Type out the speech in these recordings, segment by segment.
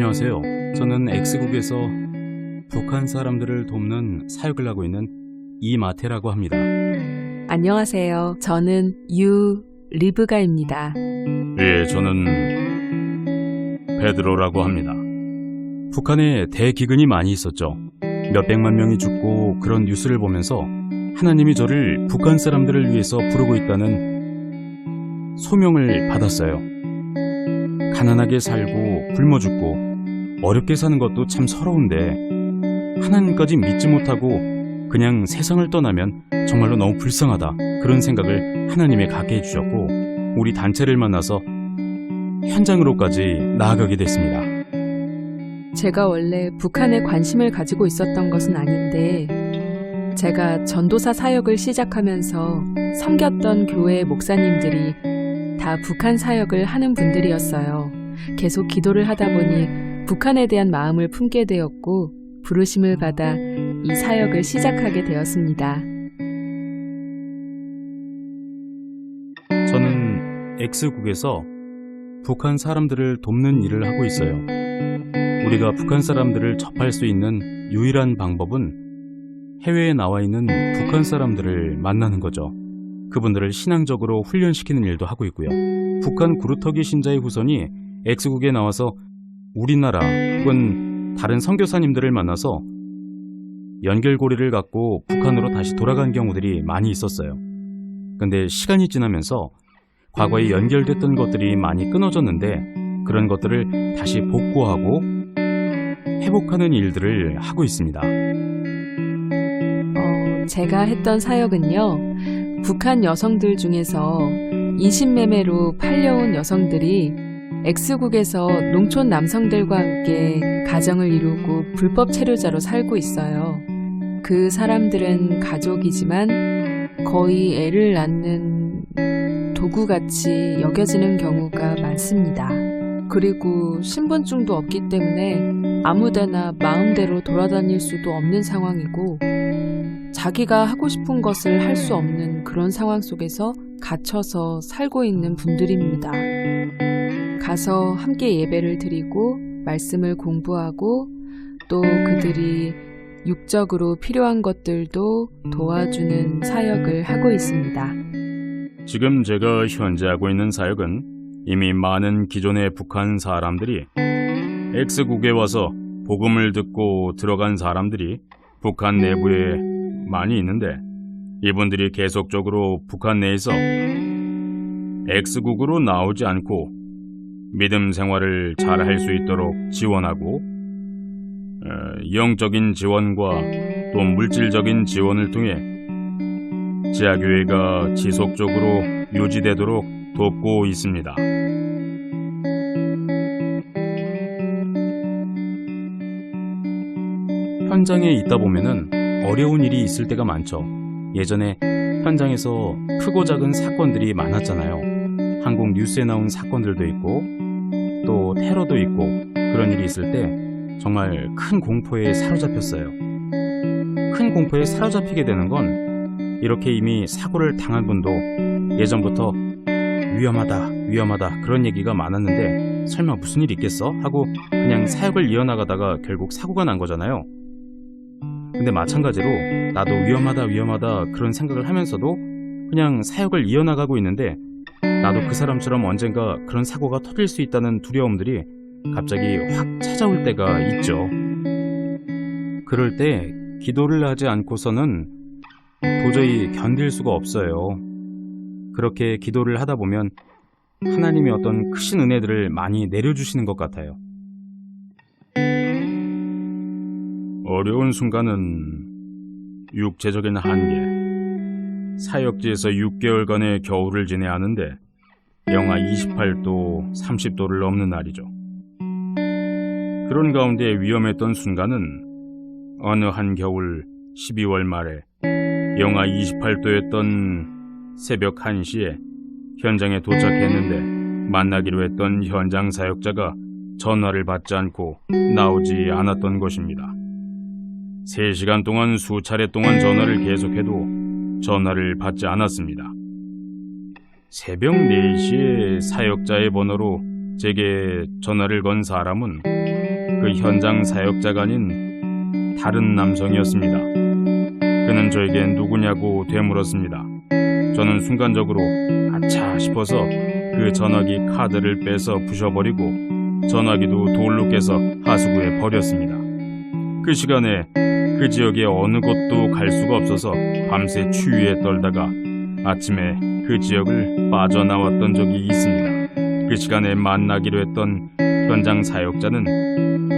안녕하세요. 저는 X국에서 북한 사람들을 돕는 사역을 하고 있는 이마태라고 합니다. 안녕하세요. 저는 리브가입니다. 예, 저는 베드로라고 합니다. 북한에 대기근이 많이 있었죠. 몇백만 명이 죽고 그런 뉴스를 보면서 하나님이 저를 북한 사람들을 위해서 부르고 있다는 소명을 받았어요. 가난하게 살고 굶어 죽고 어렵게 사는 것도 참 서러운데 하나님까지 믿지 못하고 그냥 세상을 떠나면 정말로 너무 불쌍하다, 그런 생각을 하나님이 갖게 해주셨고 우리 단체를 만나서 현장으로까지 나아가게 됐습니다. 제가 원래 북한에 관심을 가지고 있었던 것은 아닌데 제가 전도사 사역을 시작하면서 섬겼던 교회 목사님들이 다 북한 사역을 하는 분들이었어요. 계속 기도를 하다 보니 북한에 대한 마음을 품게 되었고 부르심을 받아 이 사역을 시작하게 되었습니다. 저는 X국에서 북한 사람들을 돕는 일을 하고 있어요. 우리가 북한 사람들을 접할 수 있는 유일한 방법은 해외에 나와 있는 북한 사람들을 만나는 거죠. 그분들을 신앙적으로 훈련시키는 일도 하고 있고요. 북한 구루터기 신자의 후손이 X국에 나와서 우리나라 혹은 다른 선교사님들을 만나서 연결고리를 갖고 북한으로 다시 돌아간 경우들이 많이 있었어요. 근데 시간이 지나면서 과거에 연결됐던 것들이 많이 끊어졌는데 그런 것들을 다시 복구하고 회복하는 일들을 하고 있습니다. 제가 했던 사역은요, 북한 여성들 중에서 인신매매로 팔려온 여성들이 X국에서 농촌 남성들과 함께 가정을 이루고 불법 체류자로 살고 있어요. 그 사람들은 가족이지만 거의 애를 낳는 도구같이 여겨지는 경우가 많습니다. 그리고 신분증도 없기 때문에 아무데나 마음대로 돌아다닐 수도 없는 상황이고 자기가 하고 싶은 것을 할 수 없는 그런 상황 속에서 갇혀서 살고 있는 분들입니다. 가서 함께 예배를 드리고 말씀을 공부하고 또 그들이 육적으로 필요한 것들도 도와주는 사역을 하고 있습니다. 지금 제가 현재 하고 있는 사역은 이미 많은 기존의 북한 사람들이 X국에 와서 복음을 듣고 들어간 사람들이 북한 내부에 많이 있는데 이분들이 계속적으로 북한 내에서 X국으로 나오지 않고 믿음 생활을 잘 할 수 있도록 지원하고 영적인 지원과 또 물질적인 지원을 통해 지하교회가 지속적으로 유지되도록 돕고 있습니다. 현장에 있다 보면은 어려운 일이 있을 때가 많죠. 예전에 현장에서 크고 작은 사건들이 많았잖아요. 한국 뉴스에 나온 사건들도 있고 또 테러도 있고 그런 일이 있을 때 정말 큰 공포에 사로잡혔어요. 큰 공포에 사로잡히게 되는 건 이렇게 이미 사고를 당한 분도 예전부터 위험하다 그런 얘기가 많았는데 설마 무슨 일이 있겠어? 하고 그냥 사역을 이어나가다가 결국 사고가 난 거잖아요. 근데 마찬가지로 나도 위험하다 그런 생각을 하면서도 그냥 사역을 이어나가고 있는데 나도 그 사람처럼 언젠가 그런 사고가 터질 수 있다는 두려움들이 갑자기 확 찾아올 때가 있죠. 그럴 때 기도를 하지 않고서는 도저히 견딜 수가 없어요. 그렇게 기도를 하다 보면 하나님이 어떤 크신 은혜들을 많이 내려주시는 것 같아요. 어려운 순간은 육체적인 한계, 사역지에서 6개월간의 겨울을 지내야 하는데 영하 28도, 30도를 넘는 날이죠. 그런 가운데 위험했던 순간은 어느 한겨울 12월 말에 영하 28도였던 새벽 1시에 현장에 도착했는데 만나기로 했던 현장 사역자가 전화를 받지 않고 나오지 않았던 것입니다. 3시간 동안 수차례 동안 전화를 계속해도 전화를 받지 않았습니다. 새벽 4시에 사역자의 번호로 제게 전화를 건 사람은 그 현장 사역자가 아닌 다른 남성이었습니다. 그는 저에게 누구냐고 되물었습니다. 저는 순간적으로 아차 싶어서 그 전화기 카드를 빼서 부셔버리고 전화기도 돌로 깨서 하수구에 버렸습니다. 그 시간에 그 지역의 어느 곳도 갈 수가 없어서 밤새 추위에 떨다가 아침에 그 지역을 빠져나왔던 적이 있습니다. 그 시간에 만나기로 했던 현장 사역자는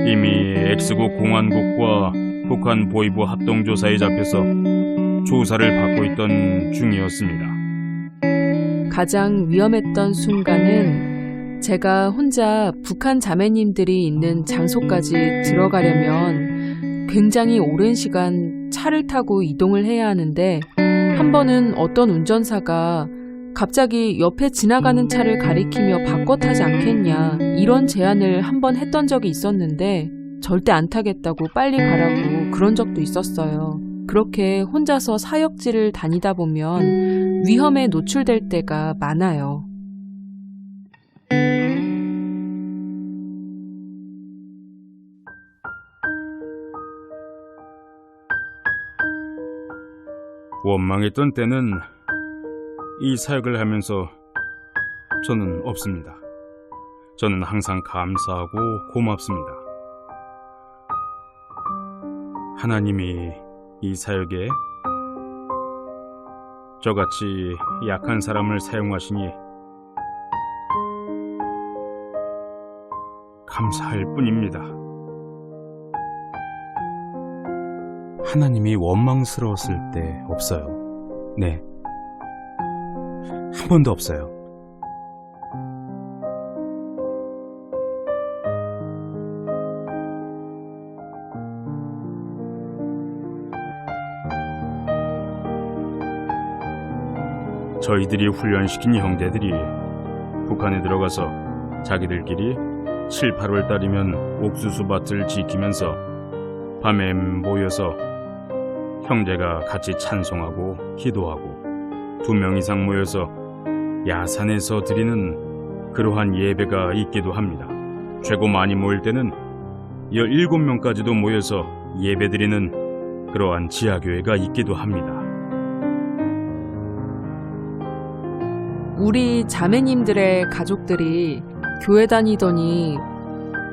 이미 X국 공안국과 북한 보위부 합동조사에 잡혀서 조사를 받고 있던 중이었습니다. 가장 위험했던 순간은 제가 혼자 북한 자매님들이 있는 장소까지 들어가려면 굉장히 오랜 시간 차를 타고 이동을 해야 하는데 한 번은 어떤 운전사가 갑자기 옆에 지나가는 차를 가리키며 바꿔 타지 않겠냐 이런 제안을 한 번 했던 적이 있었는데 절대 안 타겠다고 빨리 가라고 그런 적도 있었어요. 그렇게 혼자서 사역지를 다니다 보면 위험에 노출될 때가 많아요. 원망했던 때는 이 사역을 하면서 저는 없습니다. 저는 항상 감사하고 고맙습니다. 하나님이 이 사역에 저같이 약한 사람을 사용하시니 감사할 뿐입니다. 하나님이 원망스러웠을 때 없어요. 네. 한 번도 없어요. 저희들이 훈련시킨 형제들이 북한에 들어가서 자기들끼리 7, 8월 달이면 옥수수 밭을 지키면서 밤에 모여서 형제가 같이 찬송하고 기도하고 2명 이상 모여서 야산에서 드리는 그러한 예배가 있기도 합니다. 최고 많이 모일 때는 17명까지도 모여서 예배드리는 그러한 지하교회가 있기도 합니다. 우리 자매님들의 가족들이 교회 다니더니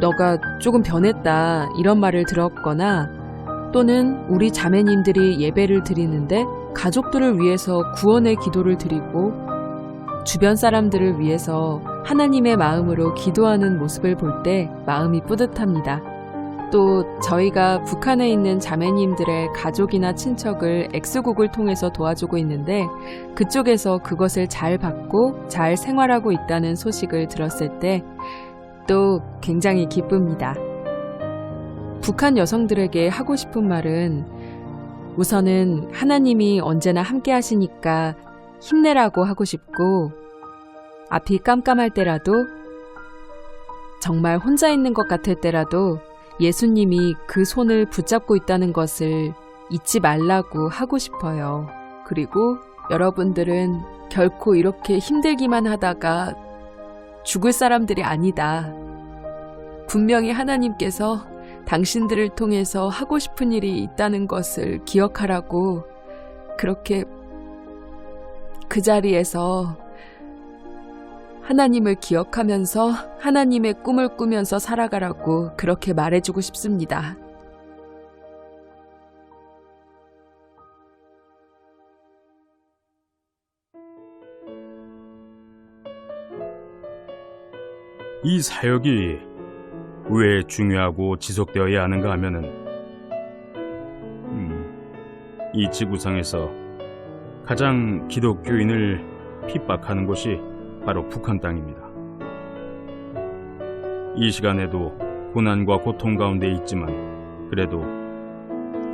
너가 조금 변했다 이런 말을 들었거나 또는 우리 자매님들이 예배를 드리는데 가족들을 위해서 구원의 기도를 드리고 주변 사람들을 위해서 하나님의 마음으로 기도하는 모습을 볼 때 마음이 뿌듯합니다. 또 저희가 북한에 있는 자매님들의 가족이나 친척을 X국을 통해서 도와주고 있는데 그쪽에서 그것을 잘 받고 잘 생활하고 있다는 소식을 들었을 때 또 굉장히 기쁩니다. 북한 여성들에게 하고 싶은 말은 우선은 하나님이 언제나 함께 하시니까 힘내라고 하고 싶고 앞이 깜깜할 때라도 정말 혼자 있는 것 같을 때라도 예수님이 그 손을 붙잡고 있다는 것을 잊지 말라고 하고 싶어요. 그리고 여러분들은 결코 이렇게 힘들기만 하다가 죽을 사람들이 아니다. 분명히 하나님께서 당신들을 통해서 하고 싶은 일이 있다는 것을 기억하라고 그렇게 그 자리에서 하나님을 기억하면서 하나님의 꿈을 꾸면서 살아가라고 그렇게 말해주고 싶습니다. 이 사역이 왜 중요하고 지속되어야 하는가 하면은 이 지구상에서 가장 기독교인을 핍박하는 곳이 바로 북한 땅입니다. 이 시간에도 고난과 고통 가운데 있지만 그래도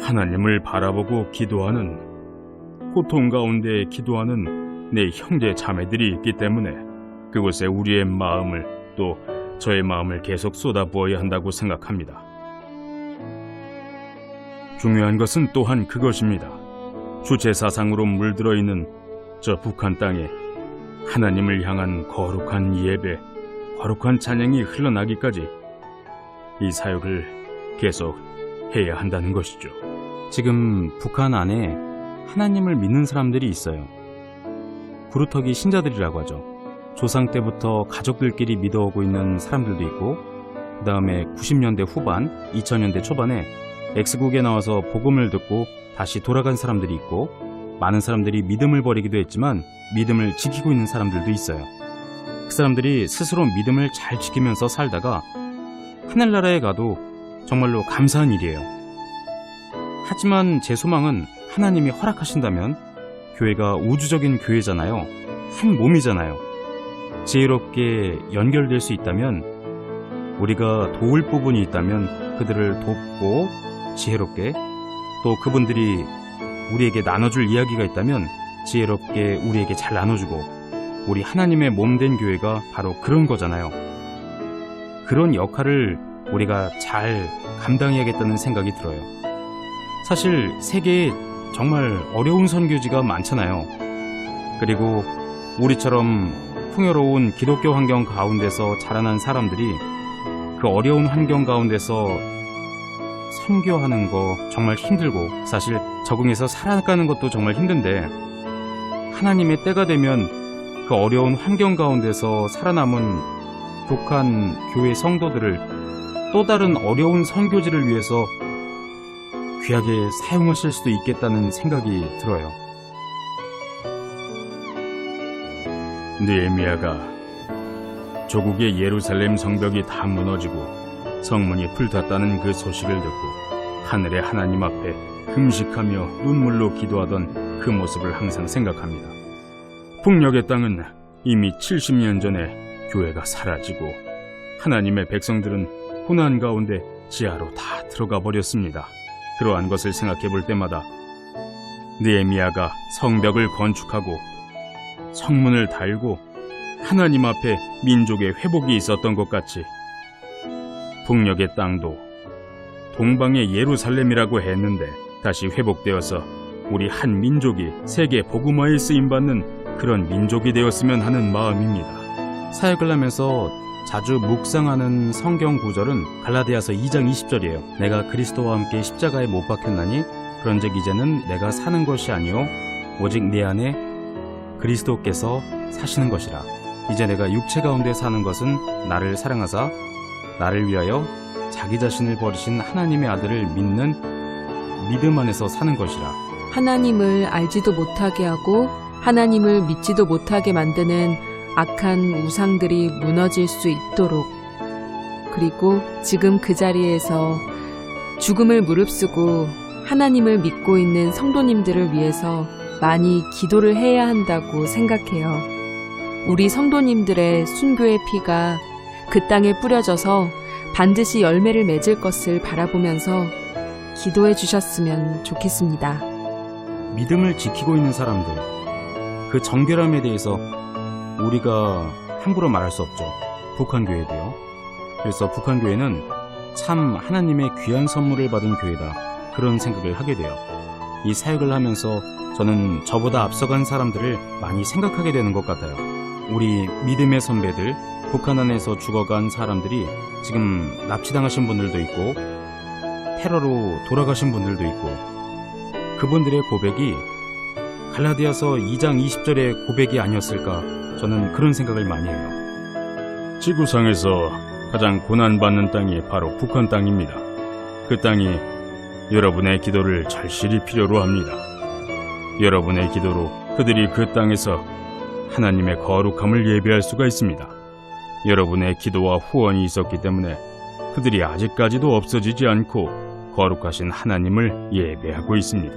하나님을 바라보고 기도하는 고통 가운데 기도하는 내 형제 자매들이 있기 때문에 그곳에 우리의 마음을 또 저의 마음을 계속 쏟아부어야 한다고 생각합니다. 중요한 것은 또한 그것입니다. 주체 사상으로 물들어 있는 저 북한 땅에 하나님을 향한 거룩한 예배, 거룩한 찬양이 흘러나기까지 이 사역을 계속 해야 한다는 것이죠. 지금 북한 안에 하나님을 믿는 사람들이 있어요. 구루터기 신자들이라고 하죠. 조상 때부터 가족들끼리 믿어오고 있는 사람들도 있고, 그 다음에 90년대 후반, 2000년대 초반에 X국에 나와서 복음을 듣고 다시 돌아간 사람들이 있고, 많은 사람들이 믿음을 버리기도 했지만 믿음을 지키고 있는 사람들도 있어요. 그 사람들이 스스로 믿음을 잘 지키면서 살다가 하늘나라에 가도 정말로 감사한 일이에요. 하지만 제 소망은 하나님이 허락하신다면, 교회가 우주적인 교회잖아요. 한 몸이잖아요. 지혜롭게 연결될 수 있다면, 우리가 도울 부분이 있다면 그들을 돕고 지혜롭게, 또 그분들이 우리에게 나눠줄 이야기가 있다면 지혜롭게 우리에게 잘 나눠주고, 우리 하나님의 몸된 교회가 바로 그런 거잖아요. 그런 역할을 우리가 잘 감당해야겠다는 생각이 들어요. 사실 세계에 정말 어려운 선교지가 많잖아요. 그리고 우리처럼 풍요로운 기독교 환경 가운데서 자라난 사람들이 그 어려운 환경 가운데서 선교하는 거 정말 힘들고, 사실 적응해서 살아가는 것도 정말 힘든데, 하나님의 때가 되면 그 어려운 환경 가운데서 살아남은 북한 교회 성도들을 또 다른 어려운 선교지를 위해서 귀하게 사용하실 수도 있겠다는 생각이 들어요. 느헤미야가 조국의 예루살렘 성벽이 다 무너지고 성문이 불탔다는 그 소식을 듣고 하늘의 하나님 앞에 금식하며 눈물로 기도하던 그 모습을 항상 생각합니다. 북녘의 땅은 이미 70년 전에 교회가 사라지고 하나님의 백성들은 고난 가운데 지하로 다 들어가 버렸습니다. 그러한 것을 생각해 볼 때마다 느헤미야가 성벽을 건축하고 성문을 달고 하나님 앞에 민족의 회복이 있었던 것 같이, 북녘의 땅도 동방의 예루살렘이라고 했는데 다시 회복되어서 우리 한 민족이 세계 복음화에 쓰임받는 그런 민족이 되었으면 하는 마음입니다. 사역을 하면서 자주 묵상하는 성경 구절은 갈라디아서 2장 20절이에요. 내가 그리스도와 함께 십자가에 못 박혔나니 그런즉 이제는 내가 사는 것이 아니요 오직 내 안에 그리스도께서 사시는 것이라. 이제 내가 육체 가운데 사는 것은 나를 사랑하사 나를 위하여 자기 자신을 버리신 하나님의 아들을 믿는 믿음 안에서 사는 것이라. 하나님을 알지도 못하게 하고 하나님을 믿지도 못하게 만드는 악한 우상들이 무너질 수 있도록, 그리고 지금 그 자리에서 죽음을 무릅쓰고 하나님을 믿고 있는 성도님들을 위해서 많이 기도를 해야 한다고 생각해요. 우리 성도님들의 순교의 피가 그 땅에 뿌려져서 반드시 열매를 맺을 것을 바라보면서 기도해 주셨으면 좋겠습니다. 믿음을 지키고 있는 사람들, 그 정결함에 대해서 우리가 함부로 말할 수 없죠. 북한 교회도요. 그래서 북한 교회는 참 하나님의 귀한 선물을 받은 교회다, 그런 생각을 하게 돼요. 이 사역을 하면서 저는 저보다 앞서간 사람들을 많이 생각하게 되는 것 같아요. 우리 믿음의 선배들, 북한 안에서 죽어간 사람들이 지금 납치당하신 분들도 있고 테러로 돌아가신 분들도 있고, 그분들의 고백이 갈라디아서 2장 20절의 고백이 아니었을까, 저는 그런 생각을 많이 해요. 지구상에서 가장 고난받는 땅이 바로 북한 땅입니다. 그 땅이 여러분의 기도를 절실히 필요로 합니다. 여러분의 기도로 그들이 그 땅에서 하나님의 거룩함을 예배할 수가 있습니다. 여러분의 기도와 후원이 있었기 때문에 그들이 아직까지도 없어지지 않고 거룩하신 하나님을 예배하고 있습니다.